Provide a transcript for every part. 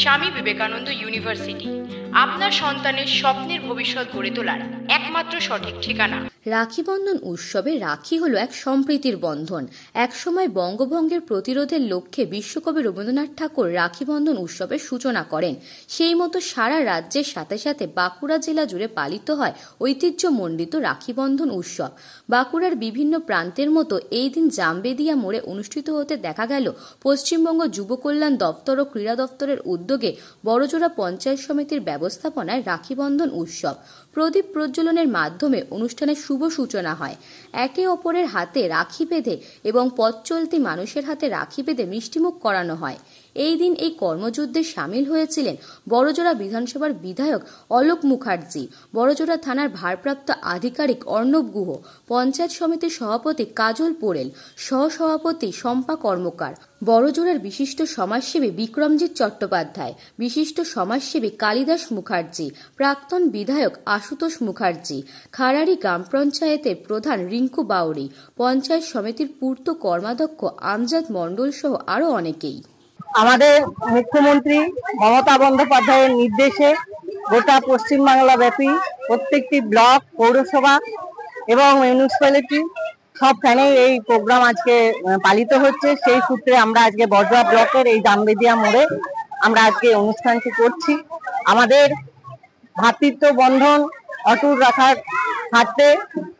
Swami Vivekananda university, আপনার সন্তানের স্বপ্নের ভবিষ্যৎ গড়ে তোলার একমাত্র সঠিক ঠিকানা। রাখি বন্ধন উৎসবে রাখি হলো এক সম্প্রীতির বন্ধন। একসময় বঙ্গভঙ্গের প্রতিরোধের লক্ষ্যে বিশ্বকবি রবীন্দ্রনাথ ঠাকুর রাখি বন্ধন উৎসবের সূচনা করেন। সেই মতো সারা রাজ্যের সাথে সাথে বাঁকুড়া জেলা জুড়ে পালিত হয় ঐতিহ্যমণ্ডিত রাখি বন্ধন উৎসব। বাঁকুড়ার বিভিন্ন প্রান্তের মতো এই দিন জামবেদিয়া মোড়ে অনুষ্ঠিত হতে দেখা গেল পশ্চিমবঙ্গ যুব কল্যাণ দপ্তর ও ক্রীড়া দপ্তরের উদ্যোগে বড়জোড়া পঞ্চায়েত সমিতির ব্যবস্থাপনায় রাখি বন্ধন উৎসব। প্রদীপ প্রজ্বলনের মাধ্যমে অনুষ্ঠানের শুভ সূচনা হয়। একে অপরের হাতে রাখি বেঁধে এবং পথ চলতি মানুষের হাতে রাখি বেঁধে মিষ্টিমুখ করানো হয়। এই দিন এই কর্মযুদ্ধে সামিল হয়েছিলেন বড়জোড়া বিধানসভার বিধায়ক অলোক মুখার্জি, বড়জোড়া থানার ভারপ্রাপ্ত আধিকারিক অর্ণব গুহ, পঞ্চায়েত সমিতির সভাপতি কাজল পোড়েল, সহসভাপতি শম্পা কর্মকার, বড়জোড়ার বিশিষ্ট সমাজসেবী বিক্রমজিৎ চট্টোপাধ্যায়, বিশিষ্ট সমাজসেবী কালিদাস মুখার্জি, প্রাক্তন বিধায়ক আশুতোষ মুখার্জি, খারারি গ্রাম পঞ্চায়েতের প্রধান রিঙ্কু বাউরি, পঞ্চায়েত সমিতির পূর্ত কর্মাধ্যক্ষ আমজাদ মণ্ডল সহ আরো অনেকেই। আমাদের মুখ্যমন্ত্রী মমতা বন্দ্যোপাধ্যায়ের নির্দেশে গোটা পশ্চিমবাংলা ব্যাপী প্রত্যেকটি ব্লক, পৌরসভা এবং মিউনিসিপ্যালিটি সবখানে এই প্রোগ্রাম আজকে পালিত হচ্ছে। সেই সূত্রে আমরা আজকে বড়জোড়া ব্লকের এই জামবেদিয়া মোড়ে আমরা আজকে অনুষ্ঠানটি করছি। আমাদের ভ্রাতৃত্ব বন্ধন অটুট রাখার স্বার্থে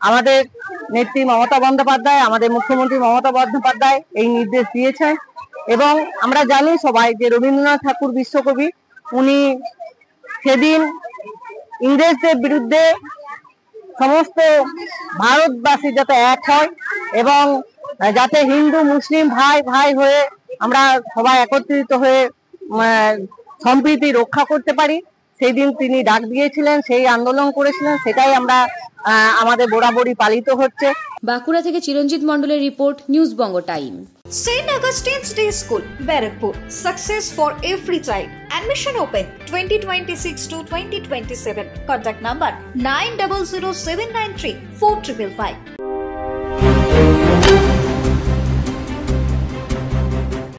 আমাদের নেত্রী মমতা বন্দ্যোপাধ্যায়, আমাদের মুখ্যমন্ত্রী মমতা বন্দ্যোপাধ্যায় এই নির্দেশ দিয়েছেন। এবং আমরা জানি সবাই যে রবীন্দ্রনাথ ঠাকুর বিশ্বকবি, উনি সেদিন ইংরেজদের বিরুদ্ধে সমস্ত ভারতবাসী যাতে এক হয় এবং যাতে হিন্দু মুসলিম ভাই ভাই হয়ে আমরা সবাই একত্রিত হয়ে সম্প্রীতি রক্ষা করতে পারি, সেই দিন তিনি ডাক দিয়েছিলেন, সেই আন্দোলন করেছিলেন, সেটাই আমরা আমাদের বরাবরই পালিত হচ্ছে। বাঁকুড়া থেকে চিরঞ্জিত মণ্ডলের report, news Banga time. St. Augustine's Day School, Barrackpur. Success for every child. Admission open 2026 to 2027. Contact number 900793 4555.